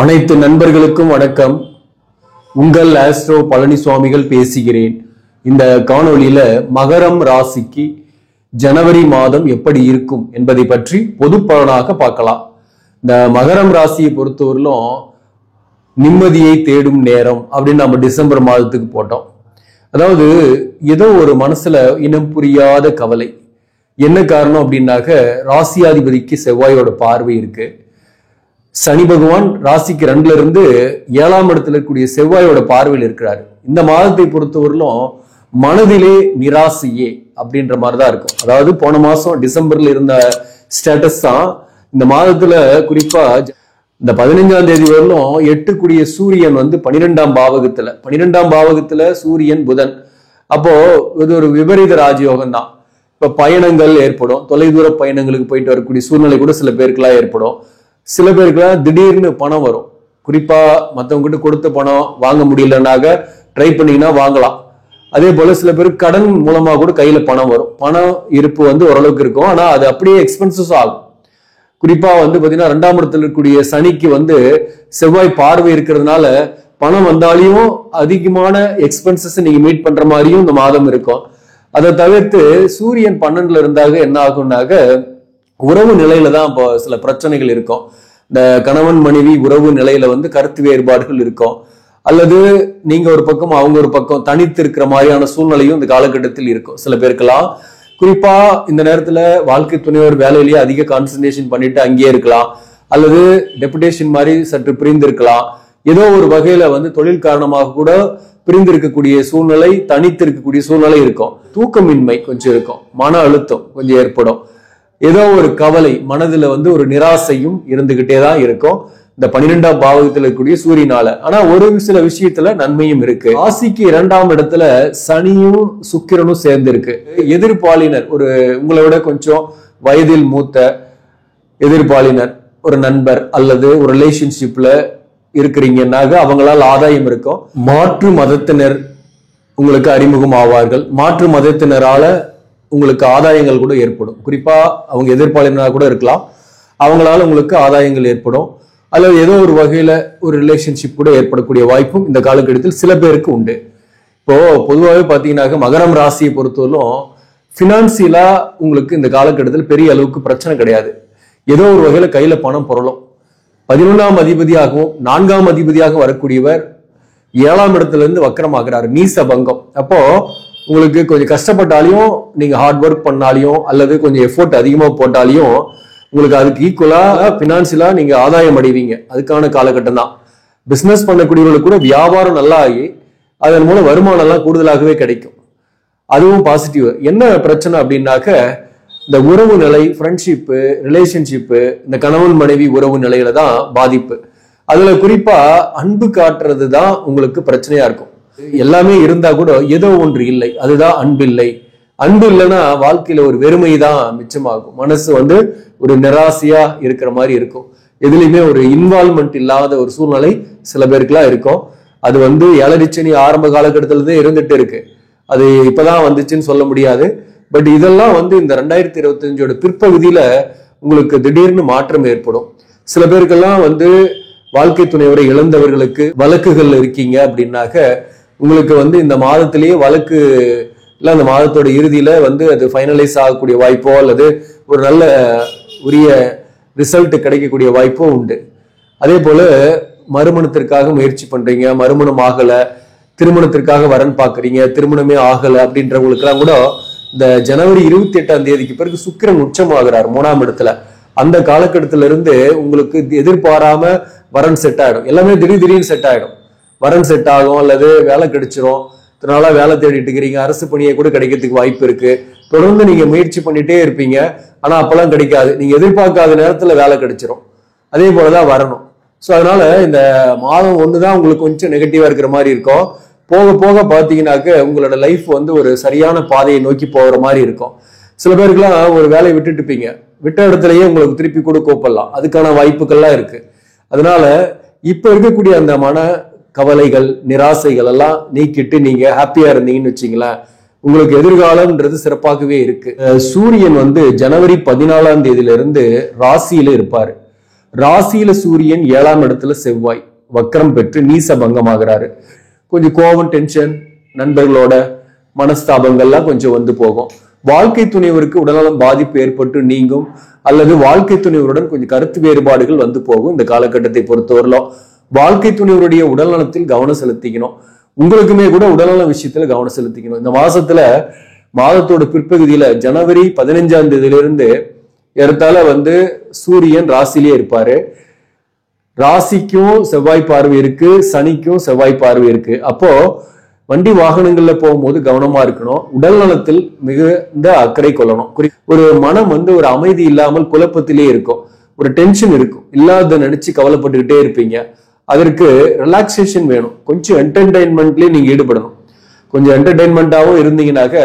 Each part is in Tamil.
அனைத்து நண்பர்களுக்கும் வணக்கம். உங்கள் ஆஸ்ட்ரோ பழனிசுவாமிகள் பேசுகிறேன். இந்த காணொளியில மகரம் ராசிக்கு ஜனவரி மாதம் எப்படி இருக்கும் என்பதை பற்றி பொது பலனாக பார்க்கலாம். இந்த மகரம் ராசியை பொறுத்தவரையிலும் நிம்மதியை தேடும் நேரம் அப்படின்னு நம்ம டிசம்பர் மாதத்துக்கு போட்டோம். அதாவது ஏதோ ஒரு மனசுல இனம் புரியாத கவலை. என்ன காரணம் அப்படின்னாக்க ராசியாதிபதிக்கு செவ்வாயோட பார்வை இருக்கு. சனி பகவான் ராசிக்கு 2ல இருந்து 7ஆம் இடத்துல இருக்கக்கூடிய செவ்வாயோட பார்வையில் இருக்கிறாரு. இந்த மாதத்தை பொறுத்தவரையிலும் மனதிலே நிராசையே அப்படின்ற மாதிரிதான் இருக்கும். அதாவது போன மாசம் டிசம்பர்ல இருந்த ஸ்டேட்டஸ் தான் இந்த மாதத்துல குறிப்பா இந்த 15ஆம் தேதி வரலும் 8 சூரியன் 12ஆம் பாவகத்துல சூரியன் புதன். அப்போ இது ஒரு விபரீத ராஜயோகம் தான். இப்ப பயணங்கள் ஏற்படும், தொலைதூர பயணங்களுக்கு போயிட்டு வரக்கூடிய சூழ்நிலை கூட சில பேருக்குலாம் ஏற்படும். சில பேருக்குலாம் திடீர்னு பணம் வரும். குறிப்பா மற்றவங்க கிட்ட கொடுத்த பணம் வாங்க முடியலன்னாக ட்ரை பண்ணீங்கன்னா வாங்கலாம். அதே போல சில பேருக்கு கடன் மூலமா கூட கையில பணம் வரும். பணம் இருப்பு ஓரளவுக்கு இருக்கும், ஆனா அது அப்படியே எக்ஸ்பென்சஸ் ஆகும். குறிப்பா பாத்தீங்கன்னா 2ஆம் இடத்துல இருக்கக்கூடிய சனிக்கு செவ்வாய் பார்வை இருக்கிறதுனால பணம் வந்தாலையும் அதிகமான எக்ஸ்பென்சஸ் நீங்க மீட் பண்ற மாதிரியும் இந்த மாதம் இருக்கும். அதை தவிர்த்து சூரியன் 12ல இருந்தாக என்ன ஆகும்னாக்க உறவு நிலையில தான் இப்போ சில பிரச்சனைகள் இருக்கும். இந்த கணவன் மனைவி உறவு நிலையில கருத்து வேறுபாடுகள் இருக்கும். அல்லது நீங்க ஒரு பக்கம் அவங்க ஒரு பக்கம் தனித்து இருக்கிற மாதிரியான சூழ்நிலையும் இந்த காலகட்டத்தில் இருக்கும் சில பேருக்கெல்லாம். குறிப்பா இந்த நேரத்துல வாழ்க்கை துணையோர் வேலையிலேயே அதிக கான்சன்ட்ரேஷன் பண்ணிட்டு அங்கேயே இருக்கலாம், அல்லது டெபுடேஷன் மாதிரி சற்று பிரிந்து இருக்கலாம். ஏதோ ஒரு வகையில தொழில் காரணமாக கூட பிரிந்து இருக்கக்கூடிய சூழ்நிலை, தனித்து இருக்கக்கூடிய சூழ்நிலை இருக்கும். தூக்கமின்மை கொஞ்சம் இருக்கும், மன அழுத்தம் கொஞ்சம் ஏற்படும், ஏதோ ஒரு கவலை மனதுல ஒரு நிராசையும் இருந்துகிட்டே தான் இருக்கும் இந்த 12ஆம் பாவகத்துல இருக்கக்கூடிய சூரியனால. ஆனா ஒரு சில விஷயத்துல நன்மையும் இருக்கு. ராசிக்கு 2ஆம் இடத்துல சனியும் சுக்கிரனும் சேர்ந்து இருக்கு. எதிர்பாலினர், ஒரு உங்களை விட கொஞ்சம் வயதில் மூத்த எதிர்பாலினர், ஒரு நண்பர் அல்லது ஒரு ரிலேஷன்ஷிப்ல இருக்கிறீங்கன்னாக அவங்களால் ஆதாயம் இருக்கும். மாற்று மதத்தினர் உங்களுக்கு அறிமுகம் ஆவார்கள். மாற்று மதத்தினரால உங்களுக்கு ஆதாயங்கள் கூட ஏற்படும். குறிப்பா அவங்க எதிர்ப்பாளினராக கூட இருக்கலாம், அவங்களால உங்களுக்கு ஆதாயங்கள் ஏற்படும். அல்லது ஏதோ ஒரு வகையில ஒரு ரிலேஷன்ஷிப் கூட ஏற்படக்கூடிய வாய்ப்பும் இந்த காலகட்டத்தில் சில பேருக்கு உண்டு. இப்போ பொதுவாகவே பாத்தீங்கன்னாக்க மகரம் ராசியை பொறுத்தவரைக்கும் பினான்சியலா உங்களுக்கு இந்த காலகட்டத்தில் பெரிய அளவுக்கு பிரச்சனை கிடையாது. ஏதோ ஒரு வகையில கையில பணம் புரளும். 11ஆம் அதிபதியாகவும் 4ஆம் அதிபதியாக வரக்கூடியவர் 7ஆம் இடத்துல இருந்து வக்கரமாகிறார், நீச பங்கம். அப்போ உங்களுக்கு கொஞ்சம் கஷ்டப்பட்டாலையும், நீங்க ஹார்ட் ஒர்க் பண்ணாலையும், அல்லது கொஞ்சம் எஃபோர்ட் அதிகமா போட்டாலையும் உங்களுக்கு அதுக்கு ஈக்குவலா பினான்சியலா நீங்க ஆதாயம் அடைவீங்க. அதுக்கான காலகட்டம் தான். பிசினஸ் பண்ணக்கூடியவர்களுக்கு கூட வியாபாரம் நல்லா ஆகி அதன் மூலம் வருமானம் எல்லாம் கூடுதலாகவே கிடைக்கும். அதுவும் பாசிட்டிவ். என்ன பிரச்சனை அப்படின்னாக்க இந்த உறவு நிலை, ஃப்ரெண்ட்ஷிப்பு, ரிலேஷன்ஷிப்பு, இந்த கணவன் மனைவி உறவு நிலையில தான் பாதிப்பு. அதுல குறிப்பா அன்பு காட்டுறது தான் உங்களுக்கு பிரச்சனையா இருக்கும். எல்லாமே இருந்தா கூட ஏதோ ஒன்று இல்லை, அதுதான் அன்பு இல்லை. அன்பு இல்லைன்னா வாழ்க்கையில ஒரு வெறுமை தான் மிச்சமாகும். மனசு ஒரு நிராசையா இருக்கிற மாதிரி இருக்கும். எதுலையுமே ஒரு இன்வால்மெண்ட் இல்லாத ஒரு சூழ்நிலை சில பேருக்குலாம் இருக்கும். அது ஏழரிச்சனி ஆரம்ப காலகட்டத்திலிருந்தே இருந்துட்டு இருக்கு. அது இப்பதான் வந்துச்சுன்னு சொல்ல முடியாது. பட் இதெல்லாம் இந்த 2025ஓட பிற்பகுதியில உங்களுக்கு திடீர்னு மாற்றம் ஏற்படும். சில பேருக்கெல்லாம் வாழ்க்கை துணைவரை இழந்தவர்களுக்கு வழக்குகள் இருக்கீங்க அப்படின்னாக்க உங்களுக்கு இந்த மாதத்திலேயே வழக்கு இல்ல அந்த மாதத்தோட இறுதியில அது ஃபைனலைஸ் ஆகக்கூடிய வாய்ப்போ அல்லது ஒரு நல்ல உரிய ரிசல்ட் கிடைக்கக்கூடிய வாய்ப்போ உண்டு. அதே போல மறுமணத்திற்காக முயற்சி பண்றீங்க, மறுமணம் ஆகல, திருமணத்திற்காக வரன் பாக்குறீங்க, திருமணமே ஆகல அப்படின்றவங்களுக்கு எல்லாம் கூட இந்த ஜனவரி 28ஆம் தேதிக்கு பிறகு சுக்கிரன் உச்சமாகிறார் 3ஆம் இடத்துல. அந்த காலகட்டத்தில இருந்து உங்களுக்கு எதிர்பாராம வரன் செட் ஆயிடும். எல்லாமே திடீர்னு செட் ஆயிடும். வரன் செட் ஆகும், அல்லது வேலை கிடைச்சிரும். இதனால வேலை தேடிட்டு இருக்கிறீங்க, அரசு பணியை கூட கிடைக்கிறதுக்கு வாய்ப்பு இருக்கு. தொடர்ந்து நீங்க முயற்சி பண்ணிட்டே இருப்பீங்க, ஆனா அப்பெல்லாம் கிடைக்காது. நீங்க எதிர்பார்க்காத நேரத்துல வேலை கிடைச்சிரும். அதே போலதான் வரணும். ஸோ அதனால இந்த மாதம் ஒண்ணுதான் உங்களுக்கு கொஞ்சம் நெகட்டிவா இருக்கிற மாதிரி இருக்கும். போக போக பாத்தீங்கன்னாக்க உங்களோட லைஃப் ஒரு சரியான பாதையை நோக்கி போகிற மாதிரி இருக்கும். சில பேருக்குலாம் ஒரு வேலையை விட்டுட்டுப்பீங்க, விட்ட இடத்துலயே உங்களுக்கு திருப்பி கூட கூப்பிடலாம். அதுக்கான வாய்ப்புகள்லாம் இருக்கு. அதனால இப்ப இருக்கக்கூடிய அந்த மன கவலைகள், நிராசைகள் எல்லாம் நீக்கிட்டு நீங்க ஹாப்பியா இருந்தீங்கன்னு வச்சுங்களேன், உங்களுக்கு எதிர்காலம்ன்றது சிறப்பாகவே இருக்கு. சூரியன் ஜனவரி 14ஆம் தேதியில இருந்து ராசியில இருப்பாரு. ராசியில சூரியன் 7ஆம் இடத்துல செவ்வாய் வக்ரம் பெற்று நீச பங்கமாகிறாரு. கொஞ்சம் கோபம், டென்ஷன், நண்பர்களோட மனஸ்தாபங்கள்லாம் கொஞ்சம் வந்து போகும். வாழ்க்கை துணைவருக்கு உடல்நலம் பாதிப்பு ஏற்பட்டு நீங்கும், அல்லது வாழ்க்கை துணைவருடன் கொஞ்சம் கருத்து வேறுபாடுகள் வந்து போகும். இந்த காலகட்டத்தை பொறுத்தவரையிலும் வாழ்க்கை துணைவருடைய உடல்நலத்தில் கவனம் செலுத்திக்கணும். உங்களுக்குமே கூட உடல்நல விஷயத்துல கவனம் செலுத்திக்கணும். இந்த மாசத்துல மாதத்தோட பிற்பகுதியில ஜனவரி 15ஆம் தேதியிலிருந்து ஏறத்தாழ வந்து சூரியன் ராசிலேயே இருப்பாரு. ராசிக்கும் செவ்வாய் பார்வை இருக்கு, சனிக்கும் செவ்வாய் பார்வை இருக்கு. அப்போ வண்டி வாகனங்கள்ல போகும்போது கவனமா இருக்கணும். உடல் நலத்தில் மிகுந்த அக்கறை கொள்ளணும். ஒரு மனம் வந்து ஒரு அமைதி இல்லாமல் குழப்பத்திலே இருக்கும், ஒரு டென்ஷன் இருக்கும், இல்லாத நினைச்சு கவலைப்பட்டுக்கிட்டே இருப்பீங்க. அதற்கு ரிலாக்ஸேஷன் வேணும். கொஞ்சம் என்டர்டைன்மெண்ட்லயே நீங்க ஈடுபடணும். கொஞ்சம் என்டர்டைன்மெண்டாவும் இருந்தீங்கன்னாக்க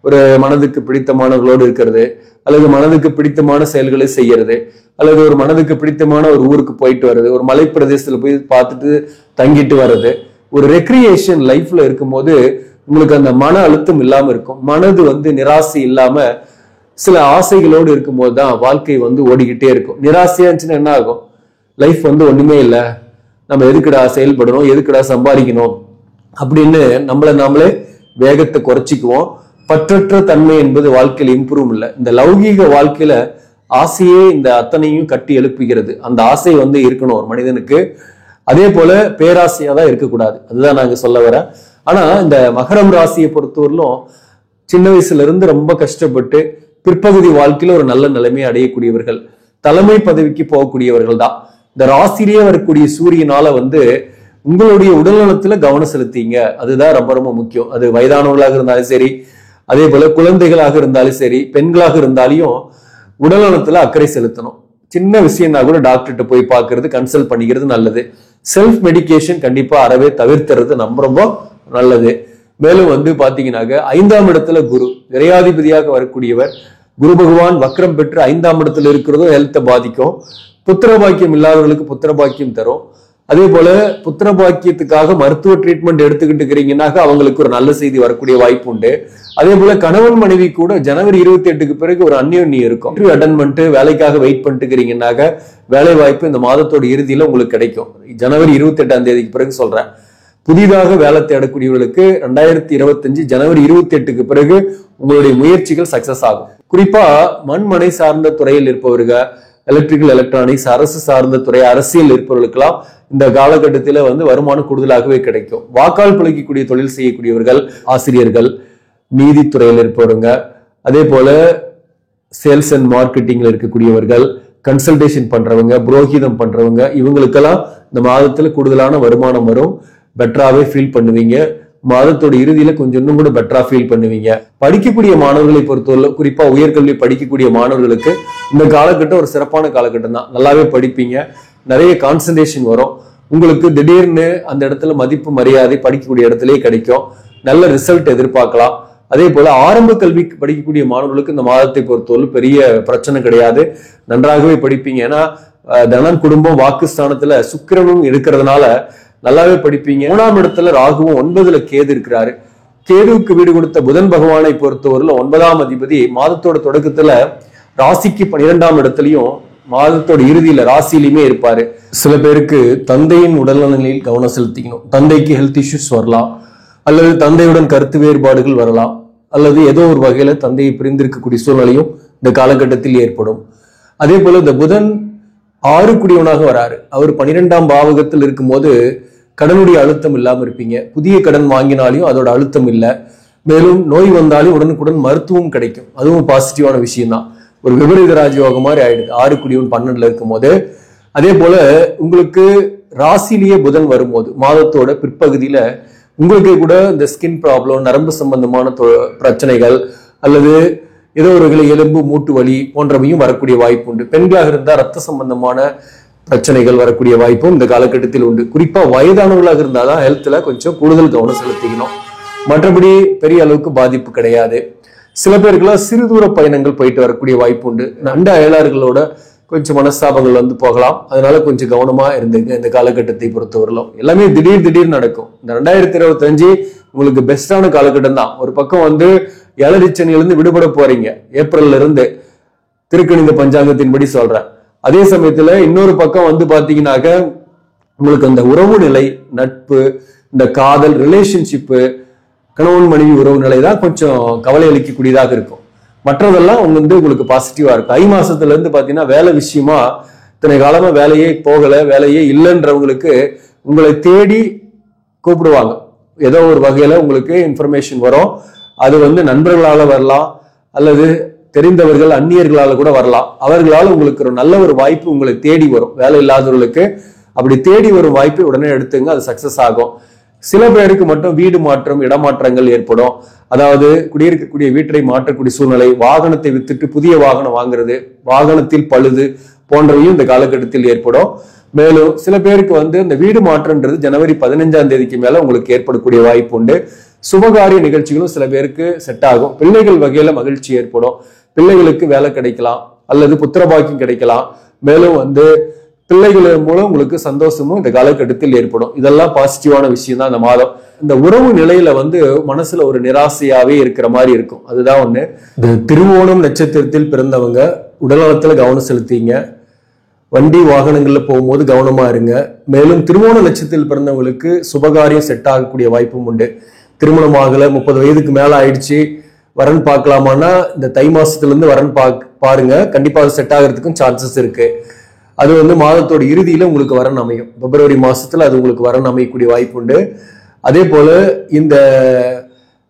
ஒரு மனதுக்கு பிடித்தமானவர்களோடு இருக்கிறது, அல்லது மனதுக்கு பிடித்தமான செயல்களை செய்யறது, அல்லது ஒரு மனதுக்கு பிடித்தமான ஒரு ஊருக்கு போயிட்டு வர்றது, ஒரு மலை பிரதேசத்துல போய் பார்த்துட்டு தங்கிட்டு வர்றது, ஒரு ரெக்ரியேஷன் லைஃப்ல இருக்கும்போது உங்களுக்கு அந்த மன அழுத்தம் இல்லாம இருக்கும். மனது வந்து நிராசை இல்லாம சில ஆசைகளோடு இருக்கும்போது தான் வாழ்க்கை வந்து ஓடிக்கிட்டே இருக்கும். நிராசையா இருந்துச்சுன்னா என்ன ஆகும்? லைஃப் வந்து ஒண்ணுமே இல்லை, நம்ம எதுக்குடா செயல்படணும், எதுக்குடா சம்பாதிக்கணும் அப்படின்னு நம்மளை நாமளே வேகத்தை குறைச்சிக்குவோம். பற்றற்ற தன்மை என்பது வாழ்க்கையில இம்ப்ரூவ் இல்லை. இந்த லௌகீக வாழ்க்கையில ஆசையே இந்த அத்தனையும் கட்டி எழுப்புகிறது. அந்த ஆசை வந்து இருக்கணும் ஒரு மனிதனுக்கு. அதே போல பேராசையா தான் இருக்கக்கூடாது. அதுதான் நாங்க சொல்ல வரேன். ஆனா இந்த மகரம் ராசியை பொறுத்தவரையிலும் சின்ன வயசுல இருந்து ரொம்ப கஷ்டப்பட்டு பிற்பகுதி வாழ்க்கையில ஒரு நல்ல நிலைமையை அடையக்கூடியவர்கள், தலைமை பதவிக்கு போகக்கூடியவர்கள் தான். இந்த ராசியிலேயே வரக்கூடிய சூரியனால வந்து உங்களுடைய உடல்நலத்துல கவனம் செலுத்திங்க. அதுதான் ரொம்ப ரொம்ப முக்கியம். அது வயதானவர்களாக இருந்தாலும் சரி, அதே போல குழந்தைகளாக இருந்தாலும் சரி, பெண்களாக இருந்தாலும் உடல்நலத்துல அக்கறை செலுத்தணும். சின்ன விஷயம்னா கூட டாக்டர்கிட்ட போய் பார்க்கறது, கன்சல்ட் பண்ணிக்கிறது நல்லது. செல்ஃப் மெடிகேஷன் கண்டிப்பா அறவே தவிர்த்துறது ரொம்ப ரொம்ப நல்லது. மேலும் வந்து பாத்தீங்கன்னாக்க 5ஆம் இடத்துல குரு விரையாதிபதியாக வரக்கூடியவர். குரு பகவான் வக்ரம் பெற்று 5ஆம் இடத்துல இருக்கிறதும் ஹெல்த்தை பாதிக்கும். புத்திர பாக்கியம் இல்லாதவர்களுக்கு புத்திர பாக்கியம் தரும். அதே போல புத்திர பாக்கியத்துக்காக மருத்துவ ட்ரீட்மெண்ட் எடுத்துக்கிட்டு இருக்கிறீங்கன்னாக்க அவங்களுக்கு ஒரு நல்ல செய்தி வரக்கூடிய வாய்ப்பு உண்டு. அதே போல கணவன் மனைவி கூட ஜனவரி 28க்கு பிறகு ஒரு அந்யோன்யம் இருக்கும். அட்டன் பண்ணிட்டு வேலைக்காக வெயிட் பண்ணிட்டு இருக்கிறீங்கன்னாக்க வேலை வாய்ப்பு இந்த மாதத்தோட இறுதியில உங்களுக்கு கிடைக்கும். ஜனவரி 28ஆம் தேதிக்கு பிறகு சொல்றேன். புதிதாக வேலை தேடக்கூடியவர்களுக்கு 2025 ஜனவரி 28க்கு பிறகு உங்களுடைய முயற்சிகள் சக்சஸ் ஆகும். குறிப்பா மண்மனை சார்ந்த துறையில் இருப்பவர்கள், எலக்ட்ரிக்கல் எலக்ட்ரானிக்ஸ், அரசு சார்ந்த துறை, அரசியல் இருப்பவர்களுக்கெல்லாம் இந்த காலகட்டத்தில வந்து வருமானம் கூடுதலாகவே கிடைக்கும். வாக்கால் பிழைக்கக்கூடிய தொழில் செய்யக்கூடியவர்கள், ஆசிரியர்கள், நீதித்துறையில் இருப்பவங்க, அதே போல சேல்ஸ் அண்ட் மார்க்கெட்டிங்ல இருக்கக்கூடியவர்கள், கன்சல்டேஷன் பண்றவங்க, புரோகிதம் பண்றவங்க, இவங்களுக்கெல்லாம் இந்த மாதத்துல கூடுதலான வருமானம் வரும். பெட்டராகவே ஃபீல் பண்ணுவீங்க. மாதத்தோட இறுதியில கொஞ்சம் இன்னும் கூட பெட்டரா ஃபீல் பண்ணுவீங்க. படிக்கக்கூடிய மாணவர்களை பொறுத்தவரை, குறிப்பா உயர்கல்வி படிக்கக்கூடிய மாணவர்களுக்கு இந்த காலகட்டம் ஒரு சிறப்பான காலகட்டம் தான். நல்லாவே படிப்பீங்க, நிறைய கான்சன்ட்ரேஷன் வரும். உங்களுக்கு திடீர்னு அந்த இடத்துல மதிப்பு மரியாதை படிக்கக்கூடிய இடத்துலயே கிடைக்கும். நல்ல ரிசல்ட் எதிர்பார்க்கலாம். அதே போல ஆரம்ப கல்வி படிக்கக்கூடிய மாணவர்களுக்கு இந்த மாதத்தை பொறுத்தவரை பெரிய பிரச்சனை கிடையாது. நன்றாகவே படிப்பீங்க. ஏன்னா தனம், குடும்பம், வாக்குஸ்தானத்துல சுக்கிரனும் இருக்கிறதுனால நல்லாவே படிப்பீங்க. 3ஆம் இடத்துல ராகுவும் 9ல கேது இருக்கிறாரு. கேதுவுக்கு வீடு கொடுத்த புதன் பகவானை பொறுத்தவரையில 9ஆம் அதிபதி மாதத்தோட தொடக்கத்துல ராசிக்கு 12ஆம் இடத்துலயும் மாதத்தோட இறுதியில ராசியிலுமே இருப்பாரு. சில பேருக்கு தந்தையின் உடல்நலனில் கவனம் செலுத்திக்கணும். தந்தைக்கு ஹெல்த் இஷ்யூஸ் வரலாம், அல்லது தந்தையுடன் கருத்து வேறுபாடுகள் வரலாம், அல்லது ஏதோ ஒரு வகையில தந்தையை பிரிந்திருக்கக்கூடிய சூழ்நிலையும் இந்த காலகட்டத்தில் ஏற்படும். அதே போல இந்த புதன் 6 குடியவனாக வராரு. அவர் 12ஆம் பாவகத்தில் இருக்கும்போது கடனுடைய அழுத்தம் இல்லாம இருப்பீங்க. புதிய கடன் வாங்கினாலையும் அதோட அழுத்தம் இல்லை. மேலும் நோய் வந்தாலும் உடனுக்குடன் மருத்துவம் கிடைக்கும். அதுவும் பாசிட்டிவான விஷயம் தான். ஒரு விபரீத ராஜயோகம் மாதிரி ஆயிடுது 6 குடியவன் 12ல இருக்கும் போது. அதே போல உங்களுக்கு ராசிலேயே புதன் வரும்போது மாதத்தோட பிற்பகுதியில உங்களுக்கு கூட இந்த ஸ்கின் ப்ராப்ளம், நரம்பு சம்பந்தமான பிரச்சனைகள், அல்லது ஏதோ ஒரு எலும்பு மூட்டு வலி போன்றவையும் வரக்கூடிய வாய்ப்பு உண்டு. பெண்களாக இருந்தால் ரத்த சம்பந்தமான பிரச்சனைகள் வரக்கூடிய வாய்ப்பும் இந்த காலகட்டத்தில் உண்டு. குறிப்பா வயதானவர்களாக இருந்தாதான் ஹெல்த்ல கொஞ்சம் கூடுதல் கவனம் செலுத்திக்கணும். மற்றபடி பெரிய அளவுக்கு பாதிப்பு கிடையாது. சில பேருக்குலாம் சிறு தூர பயணங்கள் போயிட்டு வரக்கூடிய வாய்ப்பு உண்டு. அண்ட அயலார்களோட கொஞ்சம் மனஸ்தாபங்கள் வந்து போகலாம். அதனால கொஞ்சம் கவனமா இருந்துங்க. இந்த காலகட்டத்தை பொறுத்தவரையிலும் எல்லாமே திடீர் நடக்கும். இந்த 2025 உங்களுக்கு பெஸ்டான காலகட்டம் தான். ஒரு பக்கம் வந்து ஏழரை சனியிலிருந்து விடுபட போறீங்க. ஏப்ரல்ல இருந்து திருக்கணித பஞ்சாங்கத்தின்படி சொல்றேன். அதே சமயத்துல இன்னொரு பக்கம் வந்து பாத்தீங்கன்னாக்க உங்களுக்கு அந்த உறவு நிலை, நட்பு, இந்த காதல், ரிலேஷன்ஷிப்பு, கணவன் மனைவி உறவு நிலை தான் கொஞ்சம் கவலை அளிக்கக்கூடியதாக இருக்கும். மற்றதெல்லாம் உங்களுக்கு பாசிட்டிவா இருக்கும். ஐ மாசத்துல இருந்து பாத்தீங்கன்னா வேலை விஷயமா இத்தனை காலமா வேலையே போகல, வேலையே இல்லைன்றவங்களுக்கு உங்களை தேடி கூப்பிடுவாங்க. ஏதோ ஒரு வகையில உங்களுக்கு இன்ஃபர்மேஷன் வரும். அது நண்பர்களால வரலாம், அல்லது தெரிந்தவர்கள் அந்நியர்களால கூட வரலாம். அவர்களால் உங்களுக்கு ஒரு நல்ல ஒரு வாய்ப்பு உங்களை தேடி வரும். வேலை இல்லாதவர்களுக்கு அப்படி தேடி வரும் வாய்ப்பை உடனே எடுத்துங்க, அது சக்சஸ் ஆகும். சில பேருக்கு மட்டும் வீடு மாற்றம், இடமாற்றங்கள் ஏற்படும். அதாவது குடியிருக்கக்கூடிய வீட்டை மாற்றக்கூடிய சூழ்நிலை, வாகனத்தை வித்துட்டு புதிய வாகனம் வாங்குறது, வாகனத்தில் பழுது போன்றவையும் இந்த காலகட்டத்தில் ஏற்படும். மேலும் சில பேருக்கு இந்த வீடு மாற்றம்ன்றது ஜனவரி 15ஆம் தேதிக்கு மேல உங்களுக்கு ஏற்படக்கூடிய வாய்ப்பு உண்டு. சுபகாரிய நிகழ்ச்சிகளும் சில பேருக்கு செட் ஆகும். பிள்ளைகள் வகையில மகிழ்ச்சி ஏற்படும். பிள்ளைகளுக்கு வேலை கிடைக்கலாம், அல்லது புத்திரபாக்கியம் கிடைக்கலாம். மேலும் பிள்ளைகள் மூலம் உங்களுக்கு சந்தோஷமும் இந்த காலகட்டத்தில் ஏற்படும். இதெல்லாம் பாசிட்டிவான விஷயம் தான் இந்த மாதம். இந்த உறவு நிலையில மனசுல ஒரு நிராசையாவே இருக்கிற மாதிரி இருக்கும். அதுதான் ஒண்ணு. இந்த திருவோணம் நட்சத்திரத்தில் பிறந்தவங்க உடல்நலத்துல கவனம் செலுத்திங்க. வண்டி வாகனங்கள்ல போகும்போது கவனமா இருங்க. மேலும் திருவோண நட்சத்திரத்தில் பிறந்தவங்களுக்கு சுபகாரியம் செட் ஆகக்கூடிய வாய்ப்பும் உண்டு. திருமணம் ஆகல, 30 வயதுக்கு மேல ஆயிடுச்சு, வரன் பார்க்கலாமான்னா இந்த தை மாசத்துல இருந்து வரன் பாருங்க. கண்டிப்பா அது செட் ஆகிறதுக்கும் சான்சஸ் இருக்கு. அது மாதத்தோட இறுதியில உங்களுக்கு வரன் அமையும். பிப்ரவரி மாசத்துல அது உங்களுக்கு வரன் அமையக்கூடிய வாய்ப்பு உண்டு. அதே போல இந்த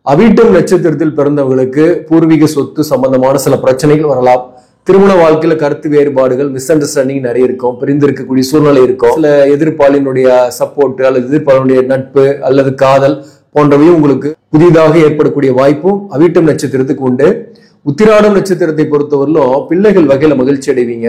அவிட்டம் நட்சத்திரத்தில் பிறந்தவங்களுக்கு பூர்வீக சொத்து சம்பந்தமான சில பிரச்சனைகள் வரலாம். திருமண வாழ்க்கையில கருத்து வேறுபாடுகள், மிஸ் அண்டர்ஸ்டாண்டிங் நிறைய இருக்கும். பிரிந்திருக்கக்கூடிய சூழ்நிலை இருக்கும். சில எதிர்ப்பாளினுடைய சப்போர்ட், அல்லது எதிர்ப்பாளினுடைய நட்பு அல்லது காதல் போன்றவையும் உங்களுக்கு புதிதாக ஏற்படக்கூடிய வாய்ப்பும் அவிட்டம் நட்சத்திரத்துக்கு உண்டு. உத்திராடம் நட்சத்திரத்தை பொறுத்தவரையிலும் பிள்ளைகள் வகையில மகிழ்ச்சி அடைவீங்க.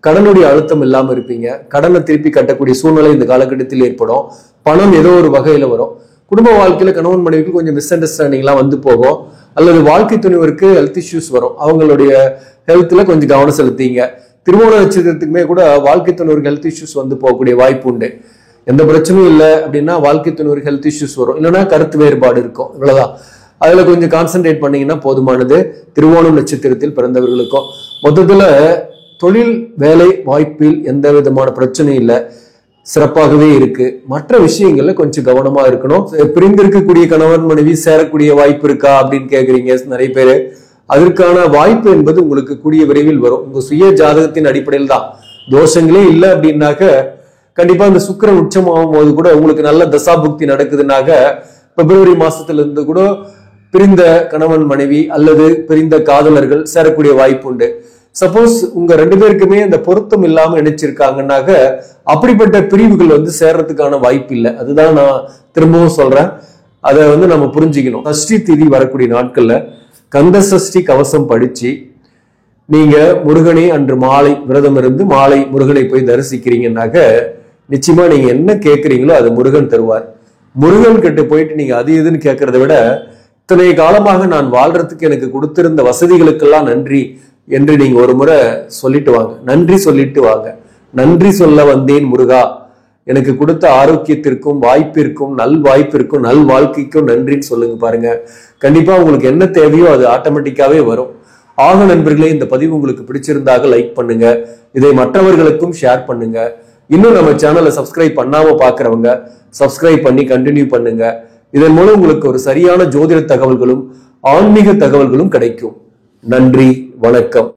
கடனுடைய அழுத்தம் இல்லாம இருப்பீங்க. கடனை திருப்பி கட்டக்கூடிய சூழ்நிலை இந்த காலகட்டத்தில் ஏற்படும். பணம் ஏதோ ஒரு வகையில வரும். குடும்ப வாழ்க்கையில கணவன் மனைவிக்கு கொஞ்சம் மிஸ் அண்டர்ஸ்டாண்டிங் எல்லாம் போகும். அல்லது வாழ்க்கை துணைவருக்கு ஹெல்த் இஷ்யூஸ் வரும். அவங்களுடைய ஹெல்த்ல கொஞ்சம் கவனம் செலுத்திங்க. திருமண நட்சத்திரத்துக்குமே கூட வாழ்க்கை துணைவருக்கு ஹெல்த் இஷ்யூஸ் போகக்கூடிய வாய்ப்பு உண்டு. எந்த பிரச்சனையும் இல்லை அப்படின்னா வாழ்க்கை துணைவருக்கு ஹெல்த் இஷ்யூஸ் வரும். இல்லைன்னா கருத்து வேறுபாடு இருக்கும். இவ்வளவுதான். அதுல கொஞ்சம் கான்சென்ட்ரேட் பண்ணீங்கன்னா போதுமானது. திருவோணம் நட்சத்திரத்தில் பிறந்தவர்களுக்கும் மொத்தத்துல தொழில் வேலை வாய்ப்பில் எந்த விதமான பிரச்சனையும் இல்லை, சிறப்பாகவே இருக்கு. மற்ற விஷயங்கள்ல கொஞ்சம் கவனமா இருக்கணும். பிரிந்திருக்கக்கூடிய கணவன் மனைவி சேரக்கூடிய வாய்ப்பு இருக்கா அப்படின்னு கேக்குறீங்க நிறைய பேரு. அதற்கான வாய்ப்பு என்பது உங்களுக்கு கூடிய விரைவில் வரும். உங்க சுய ஜாதகத்தின் அடிப்படையில் தான். தோஷங்களே இல்லை அப்படின்னாக்க கண்டிப்பா இந்த சுக்கிரன் உச்சமாகும் போது கூட உங்களுக்கு நல்ல தசாபுக்தி நடக்குதுன்னாக்க பிப்ரவரி மாசத்துல இருந்து கூட பிரிந்த கணவன் மனைவி அல்லது பிரிந்த காதலர்கள் சேரக்கூடிய வாய்ப்பு உண்டு. சப்போஸ் உங்க 2 பேருக்குமே அந்த பொருத்தம் இல்லாம நினைச்சிருக்காங்கன்னாக்க அப்படிப்பட்ட பிரிவுகள் சேர்றதுக்கான வாய்ப்பு இல்லை. அதுதான் நான் திரும்பவும் சொல்றேன். அதை நம்ம புரிஞ்சுக்கணும். சஷ்டி திதி வரக்கூடிய நாட்கள்ல கந்த சஷ்டி கவசம் படிச்சு நீங்க முருகனை அன்று மாலை விரதம் இருந்து மாலை முருகனை போய் தரிசிக்கிறீங்கன்னாக்க நிச்சயமா நீங்க என்ன கேட்கறீங்களோ அது முருகன் தருவார். முருகன் கிட்ட போயிட்டு நீங்க அது இதுன்னு கேட்கறத விட இத்தனை காலமாக நான் வாழ்றதுக்கு எனக்கு கொடுத்திருந்த வசதிகளுக்கெல்லாம் நன்றி என்று நீங்க ஒரு முறை சொல்லிட்டு வாங்க. நன்றி சொல்லிட்டு வாங்க. நன்றி சொல்ல வந்தேன் முருகா, எனக்கு கொடுத்த ஆரோக்கியத்திற்கும் வாய்ப்பிற்கும் நல் வாய்ப்பிற்கும் நல் வாழ்க்கைக்கும் நன்றின்னு சொல்லுங்க. பாருங்க, கண்டிப்பா உங்களுக்கு என்ன தேவையோ அது ஆட்டோமேட்டிக்காவே வரும். ஆக நண்பர்களே, இந்த பதிவு உங்களுக்கு பிடிச்சிருந்தாக லைக் பண்ணுங்க. இதை மற்றவர்களுக்கும் ஷேர் பண்ணுங்க. இன்னும் நம்ம சேனலை சப்ஸ்கிரைப் பண்ணாம பாக்குறவங்க சப்ஸ்கிரைப் பண்ணி கண்டினியூ பண்ணுங்க. இதன் மூலம் உங்களுக்கு ஒரு சரியான ஜோதிட தகவல்களும் ஆன்மீக தகவல்களும் கிடைக்கும். நன்றி, வணக்கம்.